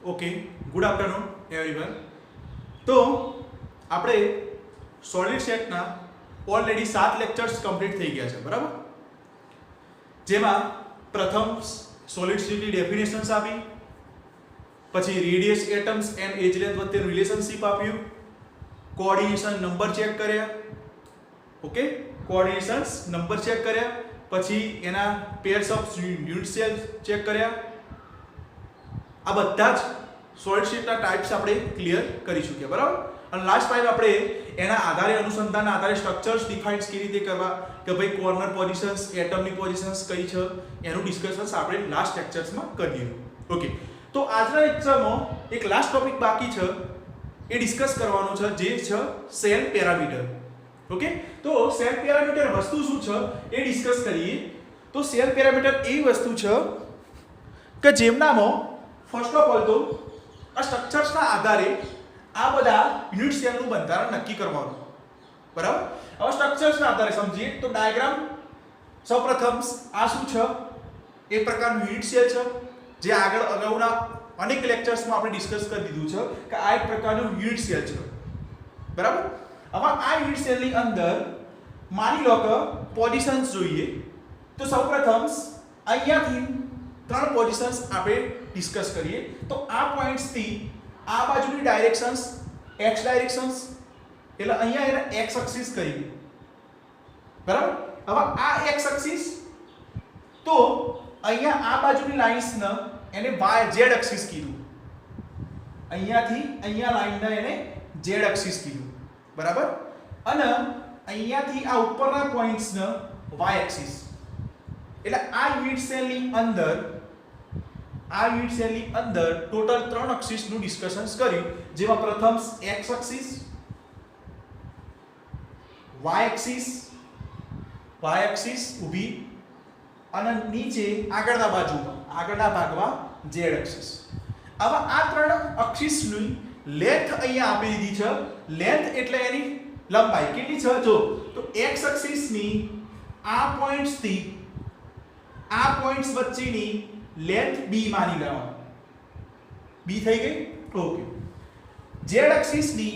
Okay, good afternoon everyone. તો આપણે solid સેટના ઓલરેડી 7 લેક્ચર્સ કમ્પ્લીટ થઈ ગયા છે, બરાબર? જેમાં પ્રથમ સોલિડ સ્ટેટની ડેફિનેશન્સ આપી, પછી radius, atoms and edge length વચ્ચેનું રિલેશનશિપ આપ્યું, કોઓર્ડિનેશન નંબર ચેક કર્યા, ઓકે, કોઓર્ડિનેશન્સ નંબર ચેક કર્યા, પછી એના pairs of unit cell check કર્યા. આ બધા જ સોલિડ સ્ટેટના ટાઇપ્સ આપણે ક્લિયર કરી ચૂક્યા, બરાબર? અને લાસ્ટ ટાઈમ આપણે એના આધારે અનુસંધાનના આધારે સ્ટ્રક્ચર્સ ડિફાઇન્સ કેવી રીતે કરવા, કે ભાઈ કોર્નર પોઝિશન્સ, એટમની પોઝિશન્સ કઈ છે, એનું ડિસ્કશન્સ આપણે લાસ્ટ લેક્ચર્સમાં કરી દીધું. ઓકે, તો આજના લેક્ચરમાં એક લાસ્ટ ટોપિક બાકી છે, એ ડિસ્કસ કરવાનો છે, જે છે સેલ પેરામીટર. ઓકે, તો સેલ પેરામીટર વસ્તુ શું છે એ ડિસ્કસ કરીએ. તો સેલ પેરામીટર એવી વસ્તુ છે કે જેમનામાં ફર્સ્ટ ઓફ ઓલ તો આ સ્ટ્રક્ચર્સના આધારે આ બધા યુનિટ સેલનું બંધારણ નક્કી કરવાનું, બરાબર? હવે સ્ટ્રક્ચર્સના આધારે સમજીએ તો ડાયાગ્રામ સૌપ્રથમ આ શું છે, એ પ્રકારનું યુનિટ સેલ છે, જે આગળ અગાઉના અનેક લેક્ચર્સમાં આપણે ડિસ્કસ કરી દીધું છે કે આ એક પ્રકારનું યુનિટ સેલ છે, બરાબર? હવે આ યુનિટ સેલની અંદર માની લો કે પોઝિશન્સ જોઈએ, તો સૌપ્રથમ અહીંયાથી 3 પોઝિશન્સ આપણે ડિસ્કસ કરીએ. તો આ પોઈન્ટ્સ થી આ બાજુની ડાયરેક્શન્સ x ડાયરેક્શન્સ, એટલે અહીંયા એને x એક્સિસ કરી, બરાબર? હવે આ x એક્સિસ, તો અહીંયા આ બાજુની લાઇન્સને એને y z એક્સિસ કીધું, અહીંયાથી અહીંયા લાઇનને એને z એક્સિસ કીધું, બરાબર? અને અહીંયાથી આ ઉપરના પોઈન્ટ્સને y એક્સિસ. એટલે આ યુનિટ સેલની અંદર ટોટલ 3 એક્સિસ નું ડિસ્કશન્સ કર્યું, જેમાં પ્રથમ x એક્સિસ, y એક્સિસ ઊભી, અને નીચે આગળના ભાગમાં z એક્સિસ. હવે આ 3 એક્સિસની લેન્થ અહીંયા આપી દીધી છે. લેન્થ એટલે એની લંબાઈ કેટલી છે જો, તો x એક્સિસની આ પોઈન્ટ્સ થી આ પોઈન્ટ્સ વચ્ચેની લેન્થ b માની લેવાનું. b થઈ ગઈ. ઓકે, z એક્સિસ ની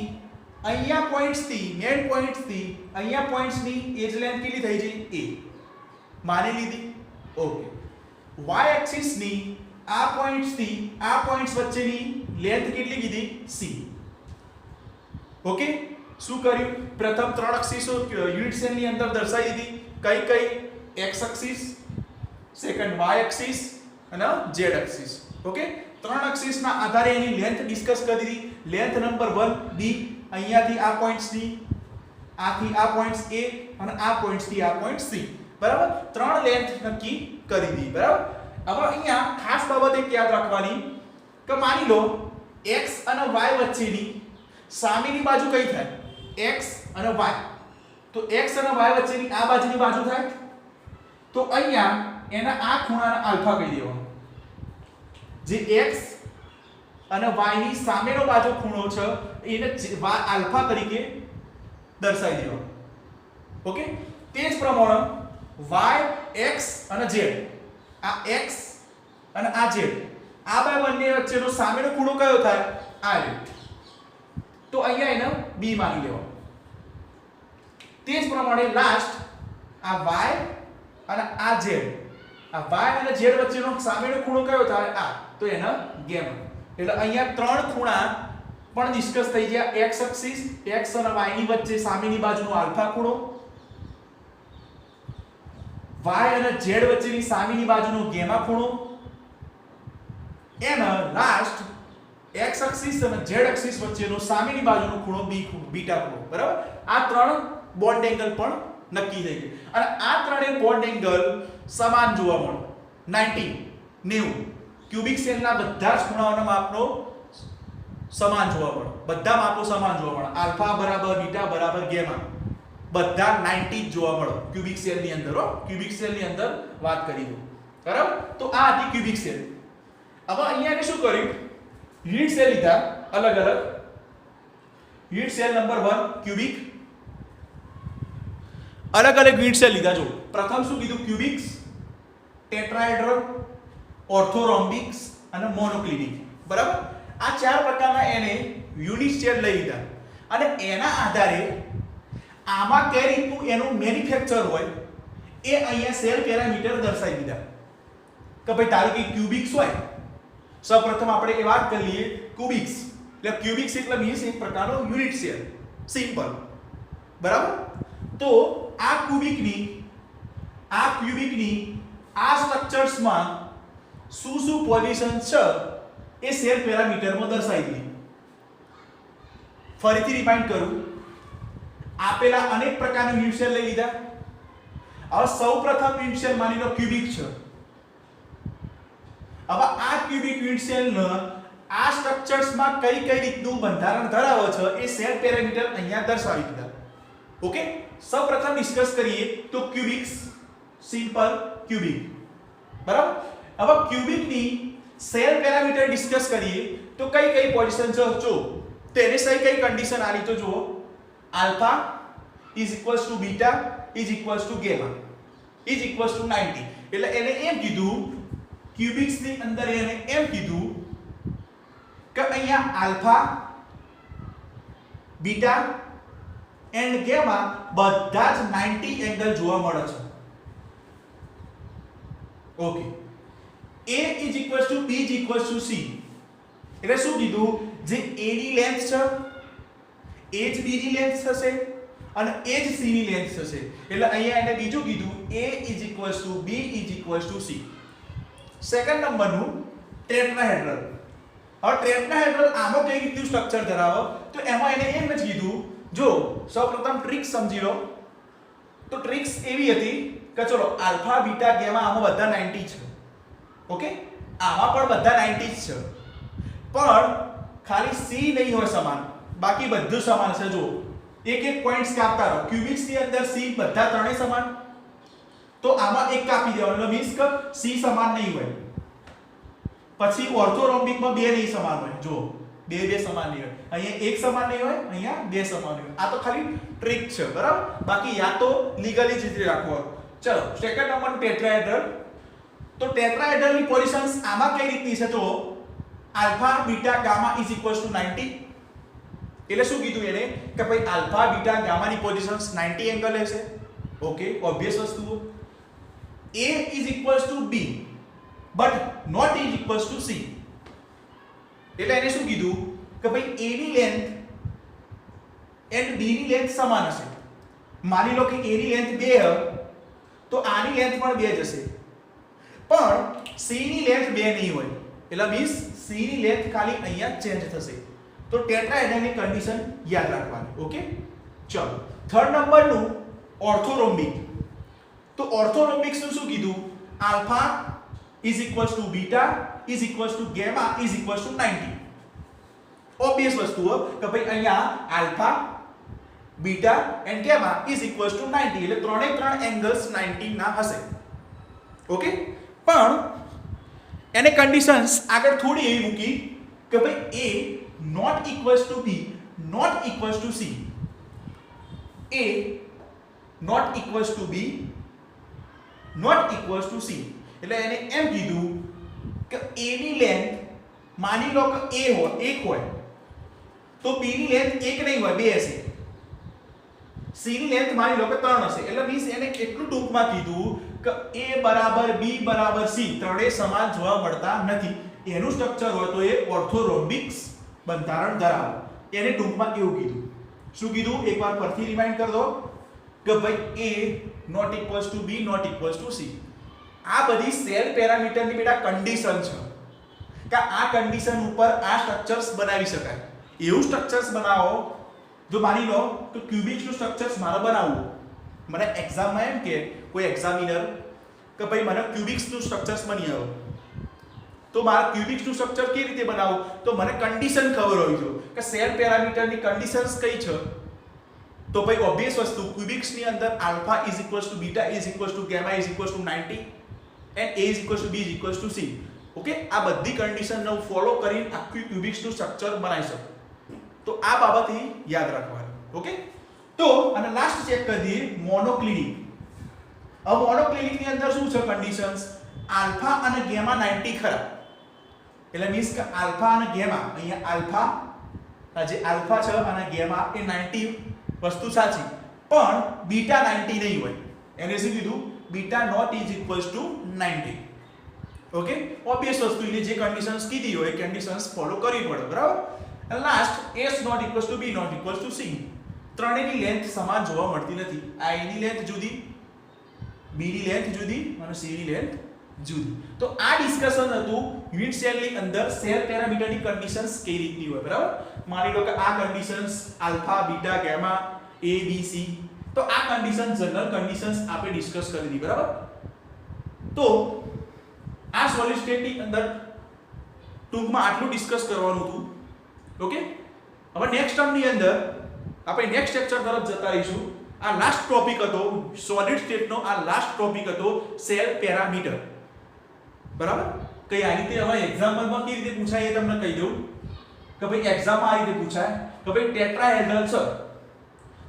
અહીંયા પોઈન્ટ્સ થી મેઈન પોઈન્ટ્સ થી અહીંયા પોઈન્ટ્સ ની એજ લેન્થ કેટલી થઈ ગઈ, a માની લીધી. ઓકે, y એક્સિસ ની આ પોઈન્ટ્સ થી આ પોઈન્ટ્સ વચ્ચેની લેન્થ કેટલી કીધી, c. ઓકે, શું કર્યું? પ્રથમ 3 એક્સિસો યુનિટ સેલ ની અંદર દર્શાવી દીધી. કઈ x axis, second y axis અને z એક્સિસ. ઓકે, 3 એક્સિસ ના આધારે એની લેન્થ ડિસ્કસ કરી દીધી. લેન્થ નંબર 1 b, અહીંયાથી આ પોઈન્ટ્સ થી આથી આ પોઈન્ટ્સ a અને આ પોઈન્ટ્સ થી આ પોઈન્ટ c, બરાબર? 3 લેન્થ નક્કી કરી દીધી, બરાબર? હવે અહીંયા ખાસ બાબત એક યાદ રાખવાની કે માની લો x અને y વચ્ચેની સામેની બાજુ કઈ થાય, x અને y. તો x અને y વચ્ચેની આ બાજુની બાજુ થાય, તો અહીંયા એના આ ખૂણાને આલ્ફા કહી દેવાનો. જે x અને y ની સામેનો બાજુ ખૂણો છે એને આલ્ફા તરીકે દર્શાવી દેવાનો. ઓકે, તે જ પ્રમાણે y, x અને z, આ x અને આ z, આ બે બંને વચ્ચેનો સામેનો ખૂણો કયો થાય, આ રે. તો અહીંયા એને b માની લેવાનો. તે જ પ્રમાણે લાસ્ટ આ y અને આ z, આ y અને z વચ્ચેનો સામેનો ખૂણો કયો થાય, આ. તો એનો ગેમા. એટલે અહીંયા 3 ખૂણા પણ ડિસ્કસ થઈ ગયા. x એક્સિસ, x અને y ની વચ્ચે સામેની બાજુનો આલ્ફા ખૂણો, y અને z વચ્ચેની સામેની બાજુનો ગેમા ખૂણો, એનો લાસ્ટ x એક્સિસ અને z એક્સિસ વચ્ચેનો સામેની બાજુનો ખૂણો બીટા ખૂણો, બરાબર? આ 3 બોન્ડ એંગલ પણ નક્કી થઈ ગઈ. અને આ ત્રણેય બોન્ડ એંગલ સમાન જોવા મળે. 90 ક્યુબિક સેલના બધા જ ખૂણાઓના માપનો સમાન જોવા મળે. બધા માપો સમાન જોવા મળે. આલ્ફા બરાબર બીટા બરાબર ગેમા, બધા 90 જ જોવા મળે ક્યુબિક સેલની અંદર. ક્યુબિક સેલની અંદર વાત કરી દો, બરાબર? તો આ હતી ક્યુબિક સેલ. હવે અહીંયા શું કર્યું, યુનિટ સેલ લીધા અલગ અલગ. યુનિટ સેલ નંબર 1 ક્યુબિક, અલગ અલગ યુનિટ સેલ લીધા. જો પ્રથમ શું કીધું, ક્યુબિક્સ, ટેટ્રાહેડ્રલ, ઓર્થોરોમ્બિક્સ અને મોનોક્લિનિક. બરાબર. આ ચાર પ્રકારના એને યુનિટ શેર લઈ લીધા અને એના આધારે આમાં કઈ રીતનું એનું મેન્યુફેક્ચર હોય એ અહીંયા સેલ પેરામીટર દર્શાવી દીધા કે ભાઈ ધારો કે ક્યુબિક્સ હોય. સૌપ્રથમ આપણે એ વાત કરી લઈએ ક્યુબિક્સ એટલે ક્યુબિક્સ એટલે મીન્સ એક પ્રકારનો યુનિટ સેલ સિમ્પલ બરાબર. તો આ ક્યુબિકની આ સ્ટ્રક્ચર્સમાં શું પોઝિશન છે એ સેલ પેરામીટરમાં દર્શાવી દીધી. ફરીથી રિમાઇન્ડ કરું, આપેલા અનેક પ્રકારના યુનિટ સેલ લઈ લીધા. હવે સૌપ્રથમ યુનિટ સેલ માની લો ક્યુબિક છે. હવે આ ક્યુબિક યુનિટ સેલના આ સ્ટ્રક્ચર્સમાં કઈ રીતનું બંધારણ ધરાવે છે એ સેલ પેરામીટર અહીંયા દર્શાવી દીધા. ઓકે, સૌપ્રથમ ડિસ્કસ કરીએ તો ક્યુબિક્સ, સિમ્પલ ક્યુબિક બરાબર. હવે ક્યુબિકની સેલ પેરામીટર ડિસ્કસ કરીએ તો કઈ પોઝિશન છે જો તેને સહી કઈ કન્ડિશન આલી તો જુઓ આલ્ફા બીટા ગેમા 90. એટલે એને એમ કીધું ક્યુબિક્સ ની અંદર એને એમ કીધું કે અહીંયા આલ્ફા બીટા એન્ડ ગેમા બધા જ 90 એંગલ જોવા મળે છે. ઓકે, A B C એટલે શું કીધું જે A ની લેન્થ છે એ જ B ની લેન્થ થશે અને એ જ C ની લેન્થ થશે. એટલે અહીંયા એને બીજું કીધું A B C. સેકન્ડ નંબરનું ટેટ્રાહેડ્રલ. હવે ટેટ્રાહેડ્રલ આમાં કઈ રીતનું સ્ટ્રક્ચર ધરાવે તો એમાં એને એમ જ કીધું જો સૌપ્રથમ ટ્રિક્સ સમજી લો. તો ટ્રિક્સ એવી હતી કે ચલો આલ્ફા બીટા ગેમા આમાં બધા 90 છે. ઓકે, આમાં પણ બધા 90 જ છે પણ ખાલી C નહીં હોય સમાન, બાકી બધું સમાન છે. જો એક પોઈન્ટ્સ કાપતા રહો. ક્યુબિક્સ ની અંદર C બધા ત્રણેય સમાન, તો આમાં એક કાપી દેવાનો એટલે મીન્સ કે C સમાન નહીં હોય. પછી ઓર્થોરોમ્બિકમાં બે નહીં સમાન હોય. જો બે સમાન નહીં હોય, અહીંયા એક સમાન નહીં હોય, અહીંયા બે સમાન હોય. આ તો ખાલી ટ્રિક છે બરાબર. બાકી યા તો લીગલી જ રાખવાનું. ચલો સેકન્ડ નંબર ટેટ્રાહેડ્રલ. તો ટેટ્રાહેડ્રલની પોઝિશન્સ આમાં કઈ રીતની છે તો આલ્ફા બીટા ગામા 90. એટલે શું કીધું એને કે ભાઈ આલ્ફા બીટા ગામાની પોઝિશન્સ 90 એંગલ હશે. ઓકે, ઓબ્વિયસ વસ્તુ. A B but not C. એટલે એને શું કીધું કે ભાઈ A ની લેન્થ એન્ડ B ની લેન્થ સમાન હશે. માની લો કે A ની લેન્થ 2 છે તો આની લેન્થ પણ 2 જ હશે. પણ C ની લેન્થ 2 નહીં હોય એટલે મીન્સ C ની લેન્થ ખાલી અહીંયા ચેન્જ થશે. તો ટેટ્રાહેડ્રલની કન્ડિશન યાદ રાખવાની. ઓકે, ચલો થર્ડ નંબરનું ઓર્થોરોમ્બિક. તો ઓર્થોરોમ્બિક્સ નું શું કીધું આલ્ફા બીટા ગેમા 90. ઓબ્વિયસ વસ્તુ કે ભાઈ અહીંયા આલ્ફા બીટા એન્ડ ગેમા 90 એટલે ત્રણ એંગલ્સ 90 ના હશે. ઓકે, પણ એને કન્ડિશન્સ આગળ થોડી એવી મૂકી કે ભાઈ A not equals to B not equals to C. A not equals to B not equals to C. એટલે એને એમ કીધું કે A ની લેન્થ માની લો કે A હોય 1 હોય તો B ની લેન્થ 1 નહીં હોય 2 હશે. C ની લેન્થ માની લો કે 3 હશે. એટલે મીન્સ એને એટલું ટૂંકમાં કીધું કે A બરાબર B બરાબર C ત્રણેય સમાન જોવા મળતા નથી. એનું સ્ટ્રક્ચર હોય તો એ ઓર્થોરોમ્બિક્સ બંધારણ ધરાવે. એને ટૂંકમાં એવું કીધું. શું કીધું એકવાર ફરીથી રિમાઇન્ડ કરી દો કે ભાઈ A not equals to B not equals to C. આ બધી સેલ પેરામીટરની બેટા કન્ડિશન છે કે આ કન્ડિશન ઉપર આ સ્ટ્રક્ચર્સ બનાવી શકાય. એવું સ્ટ્રક્ચર્સ બનાવો જો માની લો કે ક્યુબિક્સ નું સ્ટ્રક્ચર્સ મારે બનાવવું. મને એક્ઝામમાં એમ કે કોઈ એક્ઝામિનર કે ભાઈ મને ક્યુબિક્સ નું સ્ટ્રક્ચર્સ બની આવો તો મારે ક્યુબિક્સ નું સ્ટ્રક્ચર કેવી રીતે બનાવવું તો મને કન્ડિશન ખબર હોવી જોઈએ કે સેલ પેરામીટરની કન્ડિશન્સ કઈ છે. તો ભાઈ ઓબ્વિયસ વસ્તુ ક્યુબિક્સ ની અંદર alpha beta gamma 90 and A B C. Okay, આ બધી કન્ડિશનને ફોલો કરીને આખું ક્યુબિક્સ નું સ્ટ્રક્ચર બનાવી શકો. તો આ બાબત યાદ રાખવાની. ઓકે, તો અને લાસ્ટ ચેક કરી દઈએ મોનોક્લિનિક. હવે મોનોક્લિનિક ની અંદર શું છે કન્ડિશન્સ આલ્ફા અને ગેમા 90 ખરા એટલે મીન્સ કે આલ્ફા અને ગેમા, અહીંયા આલ્ફા આ જે આલ્ફા છે અને ગેમા એ 90 વસ્તુ સાચી, પણ બીટા 90 નહીં હોય. એને શું કીધું? Beta not is equals to 90. Okay, obvious વસ્તુ એટલે જે કન્ડિશન્સ કીધી હોય કન્ડિશન્સ ફોલો કરવી પડે, બરાબર. અને last s not equals to b not equals to c. ત્રણેયની લેન્થ સમાન જોવા મળતી નથી. a ની લેન્થ જુદી, b ની લેન્થ જુદી અને c ની લેન્થ જુદી. તો આ ડિસ્કશન હતું યુનિટ સેલની અંદર સેલ પેરામીટરની કન્ડિશન્સ કઈ રીતની હોય, બરાબર. માની લો કે આ conditions alpha, beta, gamma, a, b, c. તો આ કન્ડિશન જનરલ કન્ડિશન્સ આપણે ડિસ્કસ કરી દીધી, બરાબર. તો આ સોલિડ સ્ટેટની અંદર ટૂંકમાં આટલું ડિસ્કસ કરવાનું હતું. ઓકે, હવે નેક્સ્ટ ટર્મની અંદર આપણે નેક્સ્ટ લેક્ચર તરફ જતા રહીશું. આ લાસ્ટ ટોપિક હતો સોલિડ સ્ટેટનો, આ લાસ્ટ ટોપિક હતો સેલ પેરામીટર, બરાબર. કઈ આ રીતે હવે એક્ઝામ્પલમાં કેવી રીતે પૂછાય એ તમને કહી દઉં કે ભાઈ એક્ઝામમાં આ રીતે પૂછાય કે ભાઈ ટેટ્રાહેડ્રલ છે,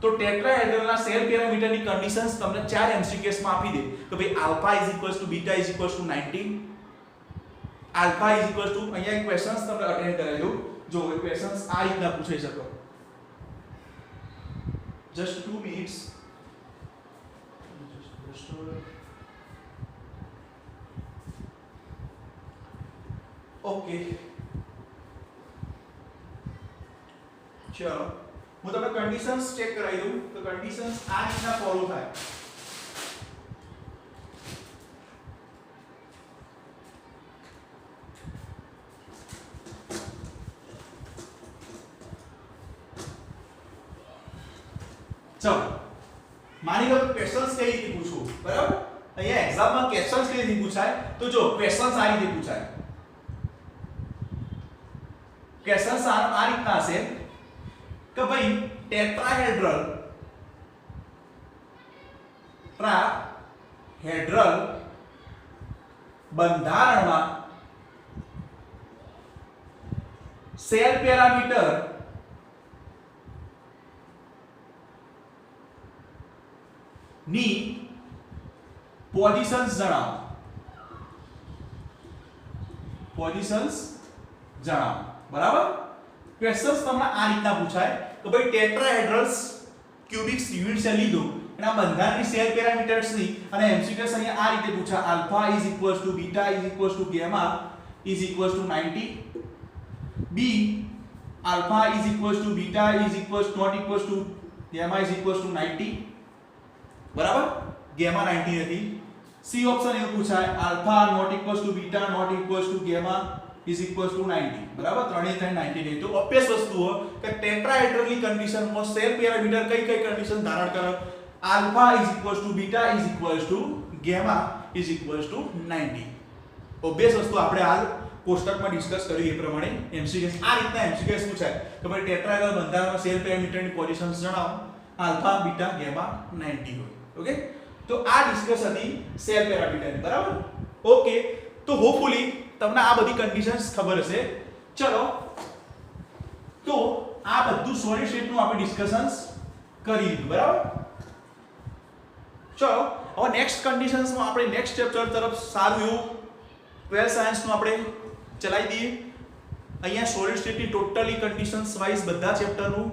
તો ટેટ્રાહેડ્રલના સેલ પેરામીટરની કન્ડિશન્સ તમને 4 MCQs માં આપી દે કે ભાઈ alpha is equals to beta is equals to 90, alpha is equals two, અહીંયા એક ક્વેશ્ચન્સ તમને અટેન્ડ કરાવી દઉં. જો એ ક્વેશ્ચન્સ આ રીતના પૂછાઈ શકો. Just 2 minutes. ઓકે, ચલો હું તમને કન્ડિશન્સ ચેક કરાવી દઉં. તો કન્ડિશન્સ આ રીતના ફોલો થાય. ચલો માની લો ક્વેશ્ચન્સ કઈ રીતે પૂછું, બરાબર. અહીંયા એક્ઝામમાં ક્વેશ્ચન્સ કઈ રીતે પૂછાય તો જો ક્વેશ્ચન્સ આ રીતે પૂછાય. ક્વેશ્ચન્સ આ રીતના હશે કે ભાઈ ટેટ્રાહેડ્રલ બંધારણમાં સેલ પેરામીટર ની પોઝિશન્સ જણાવો. બરાબર. ક્વેશ્ચન્સ તમને આ રીતના પૂછાય કે ભાઈ ટેટ્રાહેડ્રલ્સ ક્યુબિક યુનિટ સેલ લીધો એના બંધારણની સેલ પેરામીટર્સ ની અને MCQs અહીંયા આ રીતે પૂછા alpha is equals to beta is equals to gamma is equals to 90, b alpha is equals to beta is equals not equals to gamma is equals to 90, બરાબર. ગામા 90 હતી. c option એવું પૂછાય alpha not equals to beta not equals to gamma is equals to 90, બરાબર. ત્રણેય 90 નહીં. તો obvious વસ્તુ હો કે ટેટ્રાહેડ્રલની કન્ડિશનમાં સેલ પેરામીટર કઈ કન્ડિશન ધારણ કરે? Alpha is equals to beta is equals to gamma is equals to 90. Obvious વસ્તુ આપણે હાલ કોષ્ટકમાં ડિસ્કસ કર્યું એ પ્રમાણે MCQs આ રીતના MCQs પૂછાય કે ભાઈ ટેટ્રાહેડ્રલ બંધારણમાં સેલ પેરામીટરની પોઝિશન્સ જણાવો. આલ્ફા, બીટા, ગામા 90 હોય. ઓકે, તો આ ડિસ્કસ હતી સેલ પેરામીટરની, બરાબર. ઓકે, તો હોપફુલી તમને આ બધી કન્ડિશન્સ ખબર હશે. ચલો, તો આ બધું સોલિડ સ્ટેટનું આપણે ડિસ્કશન્સ કરી લીધું, બરાબર. ચલો હવે નેક્સ્ટ કન્ડિશન્સમાં આપણે નેક્સ્ટ ચેપ્ટર તરફ સારું એવું 12 સાયન્સનું આપણે ચલાવી દઈએ. અહીંયા સોલિડ સ્ટેટની ટોટલી કન્ડિશન્સ વાઇઝ બધા ચેપ્ટરનું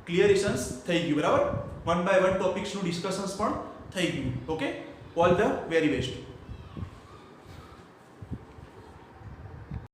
ક્લિયરેશન્સ થઈ ગયું, બરાબર. 1 by 1 ટોપિક્સનું ડિસ્કશન્સ પણ થઈ ગયું. Okay, all the very best.